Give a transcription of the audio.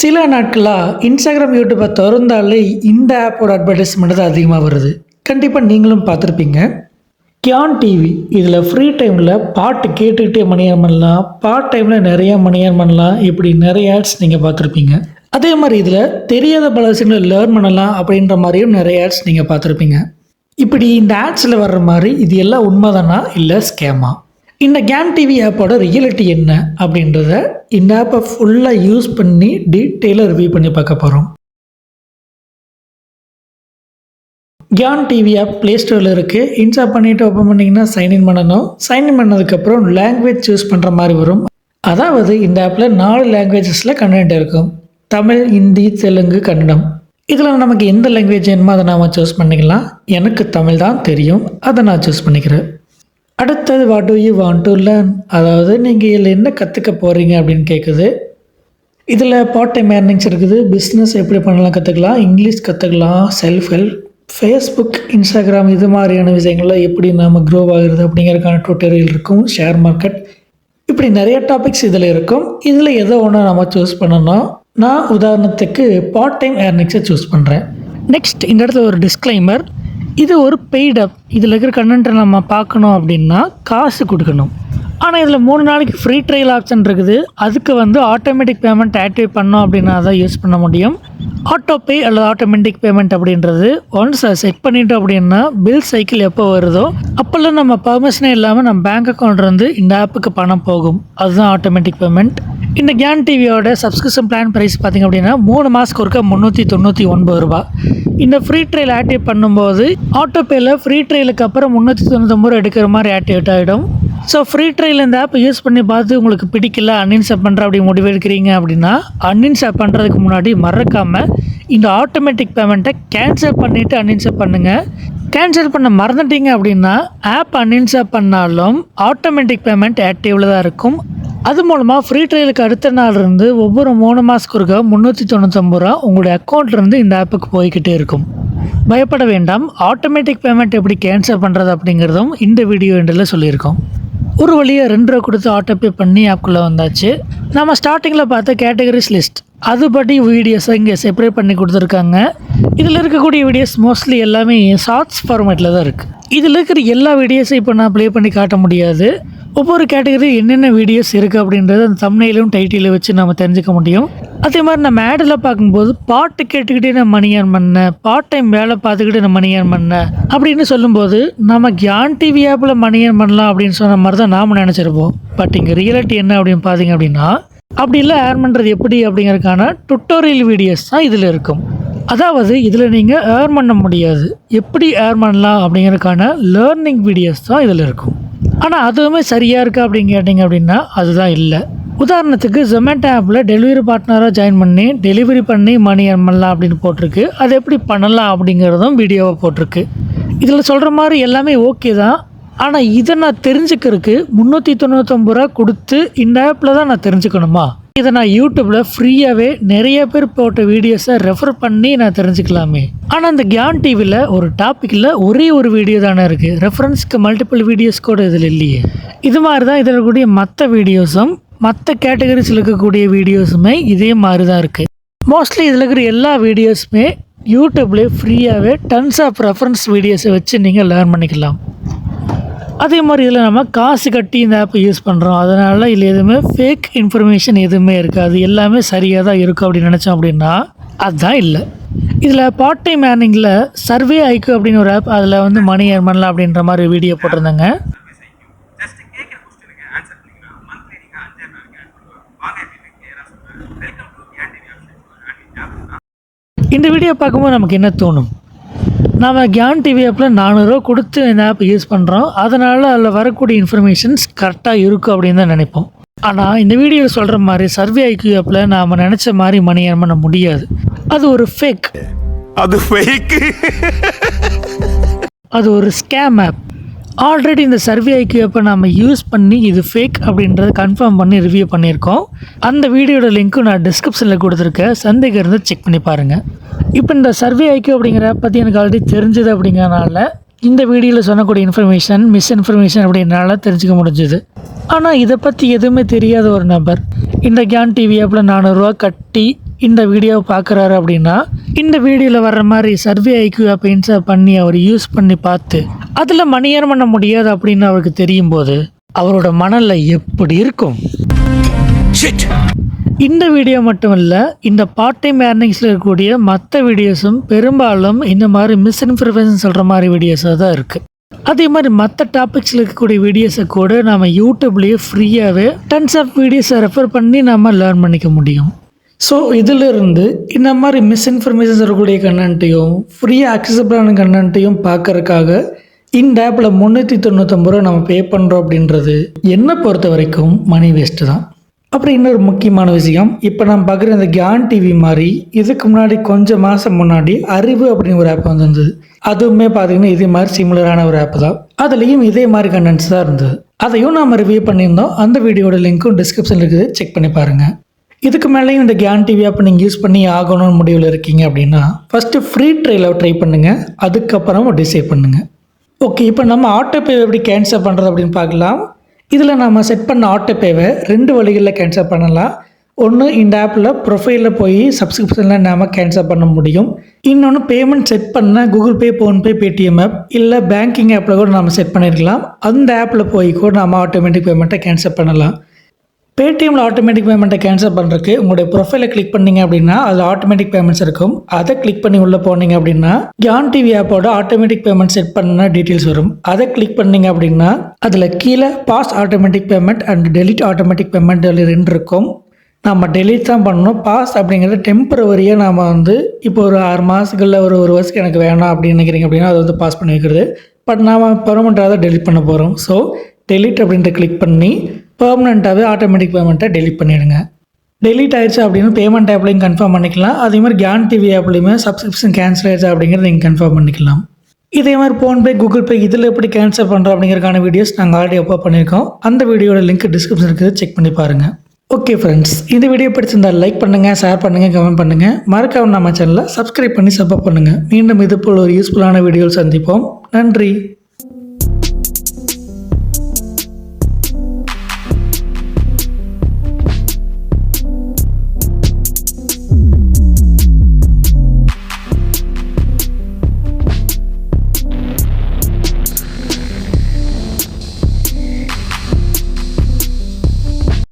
சில நாட்களாக இன்ஸ்டாகிராம் யூடியூப்பை திறந்தாலே இந்த ஆப்போட அட்வர்டைஸ்மெண்ட் தான் அதிகமாக வருது. கண்டிப்பாக நீங்களும் பார்த்துருப்பீங்க. கியான் டிவி இதில் ஃப்ரீ டைமில் பாட்டு கேட்டுக்கிட்டே மணி ஏர்ன் பண்ணலாம், பார்ட் டைமில் நிறையா மணி ஏர்ன் பண்ணலாம், இப்படி நிறைய ஆட்ஸ் நீங்கள் பார்த்துருப்பீங்க. அதே மாதிரி இதில் தெரியாத பல விஷயங்களை லேர்ன் பண்ணலாம் அப்படின்ற மாதிரியும் நிறைய ஆட்ஸ் நீங்கள் பார்த்துருப்பீங்க. இப்படி இந்த ஆட்ஸில் வர்ற மாதிரி இது எல்லாம் உண்மைதானா இல்லை ஸ்கேமா? இந்த கியான் டிவி ஆப்போட ரியாலிட்டி என்ன அப்படின்றத இந்த ஆப்பை ஃபுல்லாக யூஸ் பண்ணி டீட்டெயிலாக ரிவ்யூ பண்ணி பார்க்க போகிறோம். கியான் டிவி ஆப் ப்ளே ஸ்டோரில் இருக்குது. இன்ஸ்டால் பண்ணிவிட்டு ஓப்பன் பண்ணிங்கன்னா சைன்இன் பண்ணணும். சைன்இன் பண்ணதுக்கப்புறம் லாங்குவேஜ் சூஸ் பண்ணுற மாதிரி வரும். அதாவது இந்த ஆப்பில் 4 லாங்குவேஜஸில் கண்டென்ட் இருக்கும். தமிழ், ஹிந்தி, தெலுங்கு, கன்னடம். இதில் நமக்கு எந்த லாங்குவேஜ் வேணுமோ அதை நாம் சூஸ் பண்ணிக்கலாம். எனக்கு தமிழ் தான் தெரியும், அதை நான் சூஸ் பண்ணிக்கிறேன். அடுத்தது what to you want to learn, அதாவது நீங்கள் இதில் என்ன கற்றுக்க போகிறீங்க அப்படின்னு கேட்குது. இதில் பார்ட் டைம் ஏர்னிங்ஸ் இருக்குது, பிஸ்னஸ் எப்படி பண்ணலாம் கற்றுக்கலாம், இங்கிலீஷ் கற்றுக்கலாம், செல்ஃப் ஹெல்ப், ஃபேஸ்புக், இன்ஸ்டாகிராம் இது மாதிரியான விஷயங்களில் எப்படி நம்ம க்ரோ ஆகுறது அப்படிங்கிறதுக்கான டுட்டோரியல் இருக்கும், ஷேர் மார்க்கெட், இப்படி நிறைய டாபிக்ஸ் இதில் இருக்கும். இதில் எதோ ஒன்று நம்ம சூஸ் பண்ணணும். நான் உதாரணத்துக்கு பார்ட் டைம் ஏர்னிங்ஸை சூஸ் பண்ணுறேன். நெக்ஸ்ட் இந்த இடத்துல ஒரு டிஸ்க்ளைமர், இது ஒரு பெய்ட் ஆப். இதில் இருக்கிற கண்டென்ட்டை நம்ம பார்க்கணும் அப்படின்னா காசு கொடுக்கணும். ஆனால் இதில் 3 நாளைக்கு ஃப்ரீ ட்ரையல் ஆப்ஷன் இருக்குது. அதுக்கு ஆட்டோமேட்டிக் பேமெண்ட் ஆக்டிவேட் பண்ணோம் அப்படின்னா தான் யூஸ் பண்ண முடியும். ஆட்டோ பே அல்லது ஆட்டோமேட்டிக் பேமெண்ட் அப்படின்றது ஒன்ஸ் அதை செட் பண்ணிட்டோம் அப்படின்னா பில் சைக்கிள் எப்போ வருதோ அப்போல்லாம் நம்ம பர்மிஷனே இல்லாமல் நம்ம பேங்க் அக்கௌண்ட்லேருந்து இந்த ஆப்புக்கு பணம் போகும். அதுதான் ஆட்டோமேட்டிக் பேமெண்ட். இந்த கியான் டிவியோட சப்ஸ்கிரிப்ஷன் பிளான் ப்ரைஸ் பார்த்திங்க அப்படின்னா 3 மாதத்துக்கு ஒருக்கா 399 ரூபா. இந்த ஃப்ரீ ட்ரையல் ஆக்டிவேட் பண்ணும்போது ஆட்டோ பேயில் ஃப்ரீ ட்ரையலுக்கு அப்புறம் 399 ரூபா எடுக்கிற மாதிரி ஆக்டிவேட் ஆகிடும். ஸோ ஃப்ரீ ட்ரையல் இந்த ஆப்பை யூஸ் பண்ணி பார்த்து உங்களுக்கு பிடிக்கல அன்இன்ஸ்டால் பண்ணுற அப்படி முடிவு எடுக்கிறீங்க அப்படின்னா அன்இன்ஸ்டால் பண்ணுறதுக்கு முன்னாடி மறக்காமல் இந்த ஆட்டோமேட்டிக் பேமெண்ட்டை கேன்சல் பண்ணிவிட்டு அன்இன்ஸ்டால் பண்ணுங்கள். கேன்சல் பண்ண மறந்துட்டீங்க அப்படின்னா ஆப் அன்இன்ஸ்டால் பண்ணாலும் ஆட்டோமேட்டிக் பேமெண்ட் ஆக்டிவில் தான் இருக்கும். அது மூலமாக ஃப்ரீ ட்ரையலுக்கு அடுத்த நாள் இருந்து ஒவ்வொரு 3 மாதத்துக்கு ஒருக்கா 399 ரூபா உங்களுடைய அக்கௌண்ட்லேருந்து இந்த ஆப்புக்கு போய்கிட்டே இருக்கும். பயப்பட வேண்டாம். ஆட்டோமேட்டிக் பேமெண்ட் எப்படி கேன்சல் பண்ணுறது அப்படிங்கிறதும் இந்த வீடியோ எண்டில் சொல்லியிருக்கோம். ஒரு வழியாக 2 ரூபா கொடுத்து ஆட்டோபே பண்ணி ஆப்குள்ளே வந்தாச்சு. நம்ம ஸ்டார்டிங்கில் பார்த்த கேட்டகரிஸ் லிஸ்ட் அதுபடி வீடியோஸை இங்கே செப்பரேட் பண்ணி கொடுத்துருக்காங்க. இதில் இருக்கக்கூடிய வீடியோஸ் மோஸ்ட்லி எல்லாமே ஷார்ட்ஸ் ஃபார்மேட்டில் தான் இருக்குது. இதில் இருக்கிற எல்லா வீடியோஸும் இப்போ நான் ப்ளே பண்ணி காட்ட முடியாது. ஒவ்வொரு கேட்டகரி என்னென்ன வீடியோஸ் இருக்குது அப்படின்றது அந்த தம்ப்நெயிலும் டைட்டிலும் வச்சு நம்ம தெரிஞ்சுக்க முடியும். அதே மாதிரி நம்ம ஆடில் பார்க்கும்போது பாட்டு கேட்டுக்கிட்டே நான் மணி ஏர்ன் பண்ணேன், பார்ட் டைம் வேலை பார்த்துக்கிட்டு நான் மணி ஏர்ன் பண்ணேன் அப்படின்னு சொல்லும்போது நம்ம கியான் டிவி ஆப்பில் மணி ஏர்ன் பண்ணலாம் அப்படின்னு சொன்ன மாதிரி தான் நாம் நினச்சிருப்போம். பட் இங்கே ரியாலிட்டி என்ன அப்படின்னு பார்த்தீங்க அப்படின்னா அப்படி இல்லை. ஏர்ன் பண்ணுறது எப்படி அப்படிங்கிறதுக்கான டுட்டோரியல் வீடியோஸ் தான் இதில் இருக்கும். அதாவது இதில் நீங்கள் ஏர்ன் பண்ண முடியாது, எப்படி ஏர்ன் பண்ணலாம் அப்படிங்கிறதுக்கான லேர்னிங் வீடியோஸ் தான் இதில் இருக்கும். ஆனால் அதுவுமே சரியாக இருக்கா அப்படின்னு கேட்டிங்க அப்படின்னா அதுதான் இல்லை. உதாரணத்துக்கு ஜொமேட்டோ ஆப்பில் டெலிவரி பார்ட்னராக ஜாயின் பண்ணி டெலிவரி பண்ணி மணி ஏர்ன் பண்ணலாம் அப்படின்னு போட்டிருக்கு. அது எப்படி பண்ணலாம் அப்படிங்கிறதும் வீடியோவை போட்டிருக்கு. இதில் சொல்கிற மாதிரி எல்லாமே ஓகே தான். ஆனால் இதை நான் தெரிஞ்சுக்கிறதுக்கு 399 ரூபா கொடுத்து இந்த ஆப்பில் தான் நான் தெரிஞ்சுக்கணுமா? இதை நான் யூடியூப்பில் ஃப்ரீயாகவே நிறைய பேர் போட்ட வீடியோஸை ரெஃபர் பண்ணி நான் தெரிஞ்சுக்கலாமே. ஆனால் இந்த கியான் டிவியில் ஒரு டாப்பிக்கில் ஒரே ஒரு வீடியோ தானே இருக்குது. ரெஃபரன்ஸ்க்கு மல்டிபிள் வீடியோஸ் கூட இதில் இல்லையே. இது மாதிரி தான் இதில் இருக்கக்கூடிய மற்ற வீடியோஸும் மற்ற கேட்டகரிஸில் இருக்கக்கூடிய வீடியோஸுமே இதே மாதிரி தான் இருக்குது. மோஸ்ட்லி இதில் இருக்கிற எல்லா வீடியோஸுமே யூடியூப்லேயே ஃப்ரீயாகவே டன்ஸ் ஆஃப் ரெஃபரன்ஸ் வீடியோஸை வச்சு நீங்கள் லேர்ன் பண்ணிக்கலாம். அதே மாதிரி இதில் நம்ம காசு கட்டி இந்த ஆப்பை யூஸ் பண்ணுறோம். அதனால் இதில் எதுவுமே ஃபேக் இன்ஃபர்மேஷன் எதுவுமே இருக்காது, எல்லாமே சரியாக தான் இருக்கும் அப்படின்னு நினச்சோம் அப்படின்னா அதுதான் இல்லை. இதில் பார்ட் டைம் ஏர்னிங்கில் சர்வே ஐக்கு அப்படின்னு ஒரு ஆப், அதில் மணி ஏர்ன் பண்ணலாம் அப்படின்ற மாதிரி வீடியோ போட்டிருந்தாங்க. இந்த வீடியோ பார்க்கும்போது நமக்கு என்ன தோணும்? நம்ம கியான் டிவி ஆப்பில் 400 ரூபா கொடுத்து இந்த ஆப் யூஸ் பண்ணுறோம், அதனால் அதில் வரக்கூடிய இன்ஃபர்மேஷன்ஸ் கரெக்டாக இருக்கும் அப்படின்னு தான் நினைப்போம். ஆனால் இந்த வீடியோவில் சொல்கிற மாதிரி சர்வே ஐக்யூ ஆப்பில் நாம் நினச்ச மாதிரி மணி ஏர்ன் பண்ண முடியாது. அது ஒரு ஃபேக், அது ஒரு ஸ்கேம் ஆப். ஆல்ரெடி இந்த சர்வே ஐக்யூ ஆப்பை நம்ம யூஸ் பண்ணி இது ஃபேக் அப்படின்றத கன்ஃபார்ம் பண்ணி ரிவ்யூ பண்ணியிருக்கோம். அந்த வீடியோட லிங்க்கும் நான் டிஸ்கிரிப்ஷனில் கொடுத்துருக்கேன், சந்தேகம் இருந்து செக் பண்ணி பாருங்கள். இப்போ இந்த சர்வே ஐக்யூ அப்படிங்கிற ஆப் பற்றி எனக்கு ஆல்ரெடி தெரிஞ்சது அப்படிங்கிறனால இந்த வீடியோவில் சொன்னக்கூடிய இன்ஃபர்மேஷன் மிஸ்இன்ஃபர்மேஷன் அப்படின்னால தெரிஞ்சுக்க முடிஞ்சுது. ஆனால் இதை பற்றி எதுவுமே தெரியாத ஒரு நபர் இந்த கியான் டிவி ஆப்பில் 400 ரூபா கட்டி இந்த வீடியோவை பார்க்குறாரு அப்படின்னா இந்த வீடியோவில் வர்ற மாதிரி சர்வே ஐக்யூ ஆப் இன்ஸ்டால் பண்ணி அவர் யூஸ் பண்ணி பார்த்து அதில் மணி ஏர்ன் பண்ண முடியாது அப்படின்னு அவருக்கு தெரியும் போது அவரோட மனநிலை எப்படி இருக்கும்? இந்த வீடியோ மட்டும் இல்லை, இந்த பார்ட் டைம் ஏர்னிங்ஸில் இருக்கக்கூடிய மற்ற வீடியோஸும் பெரும்பாலும் இந்த மாதிரி மிஸ்இன்ஃபர்மேஷன் சொல்கிற மாதிரி வீடியோஸாக தான் இருக்குது. அதே மாதிரி மற்ற டாபிக்ஸில் இருக்கக்கூடிய வீடியோஸை கூட நம்ம யூடியூப்லேயே ஃப்ரீயாகவே டன்ஸ் ஆஃப் வீடியோஸை ரெஃபர் பண்ணி நம்ம லேர்ன் பண்ணிக்க முடியும். ஸோ இதிலிருந்து இந்த மாதிரி மிஸ்இன்ஃபர்மேஷன் இருக்கக்கூடிய கண்டென்ட்டையும் ஃப்ரீயாக அக்சசபிளான கண்டென்ட்டையும் பார்க்கறதுக்காக இந்த ஆப்பில் 399 ரூபா நம்ம பே பண்ணுறோம் அப்படின்றது என்னை பொறுத்த வரைக்கும் மணி வேஸ்ட்டு தான். அப்புறம் இன்னொரு முக்கியமான விஷயம், இப்போ நான் பார்க்குற இந்த கியான் டிவி மாதிரி இதுக்கு முன்னாடி கொஞ்சம் மாதம் முன்னாடி அறிவு அப்படின்னு ஒரு ஆப் வந்திருந்தது. அதுவுமே பார்த்தீங்கன்னா இதே மாதிரி சிமிலரான ஒரு ஆப் தான். அதுலேயும் இதே மாதிரி கண்டென்ட்ஸ் தான் இருந்தது. அதையும் நாம் ரிவ்யூ பண்ணியிருந்தோம். அந்த வீடியோட லிங்க்கும் டிஸ்கிரிப்ஷனில் இருக்குது, செக் பண்ணி பாருங்கள். இதுக்கு மேலேயும் இந்த கியான் டிவி ஆப் நீங்கள் யூஸ் பண்ணி ஆகணும்னு முடிவில் இருக்கீங்க அப்படின்னா ஃபஸ்ட்டு ஃப்ரீ ட்ரையலை ட்ரை பண்ணுங்கள், அதுக்கப்புறம் டிசைட் பண்ணுங்கள். ஓகே, இப்போ நம்ம ஆட்டோபே எப்படி கேன்சல் பண்ணுறது அப்படின்னு பார்க்கலாம். இதில் நம்ம செட் பண்ண ஆட்டோபேவை 2 வழிகளில் கேன்சல் பண்ணலாம். ஒன்று, இந்த ஆப்பில் ப்ரொஃபைலில் போய் சப்ஸ்கிரிப்ஷனில் நாம் கேன்சல் பண்ண முடியும். இன்னொன்று, பேமெண்ட் செட் பண்ண Google Pay, PhonePe, Paytm app இல்லை பேங்கிங் ஆப்பில் கூட நம்ம செட் பண்ணியிருக்கலாம். அந்த ஆப்பில் போய் கூட நம்ம ஆட்டோமேட்டிக் பேமெண்ட்டை கேன்சல் பண்ணலாம். பேடிஎம்மில் ஆட்டோமேட்டிக் பேமெண்ட்டை கேன்சல் பண்ணுறதுக்கு உங்களுடைய ப்ரொஃபைலை கிளிக் பண்ணிங்க அப்படின்னா அதில் ஆட்டோமேட்டிக் பேமெண்ட்ஸ் இருக்கும். அதை கிளிக் பண்ணி உள்ளே போனீங்க அப்படின்னா கியான் டிவி ஆப்போட ஆட்டோமேட்டிக் பேமெண்ட் செட் பண்ண டீட்டெயில்ஸ் வரும். அதை கிளிக் பண்ணிங்க அப்படின்னா அதில் கீழே pause automatic payment and delete automatic payment 2 இருக்கும். நம்ம டெலிட் தான் பண்ணணும். பாஸ் அப்படிங்கிறது டெம்பரவரியாக நாம் இப்போ ஒரு 6 மாதத்துக்குள்ள ஒரு வருஷத்துக்கு எனக்கு வேணாம் அப்படின்னு நினைக்கிறீங்க அப்படின்னா அதை பாஸ் பண்ணி வைக்கிறது. பட் நாம் பெர்மனெண்ட்டாக தான் டெலிட் பண்ண போகிறோம். ஸோ டெலிட் அப்படின்ட்டு கிளிக் பண்ணி பெர்மனெண்ட்டாகவே ஆட்டோமேட்டிக் பேமெண்ட்டை டெலிட் பண்ணிவிடுங்க. டெலிட் ஆயிடுச்சு அப்படின்னு பேமெண்ட் ஆப்லையும் கன்ஃபார்ம் பண்ணிக்கலாம். அதே மாதிரி கியான் டிவி ஆப்லையுமே சப்ஸ்கிரிப்ஷன் கேன்சல் ஆயிடுச்சு அப்படிங்கிறத நீங்கள் கன்ஃபார்ம் பண்ணிக்கலாம். இதே மாதிரி ஃபோன்பே, கூகுள் பே இதில் எப்படி கேன்சல் பண்ணுறோம் அப்படிங்கிறதுக்கான வீடியோஸ் நாங்கள் ஆல்ரெடி அப்லோட் பண்ணியிருக்கோம். அந்த வீடியோட லிங்க் டிஸ்கிரிப்ஷன் இருக்குது, செக் பண்ணி பாருங்கள். ஓகே ஃப்ரெண்ட்ஸ், இந்த வீடியோ பிடிச்சிருந்தால் லைக் பண்ணுங்கள், ஷேர் பண்ணுங்கள், கமெண்ட் பண்ணுங்கள். மறக்காம நம்ம சேனலை சப்ஸ்கிரைப் பண்ணி சப்போர்ட் பண்ணுங்கள். மீண்டும் இது போல் ஒரு யூஸ்ஃபுல்லான வீடியோவில் சந்திப்போம். நன்றி.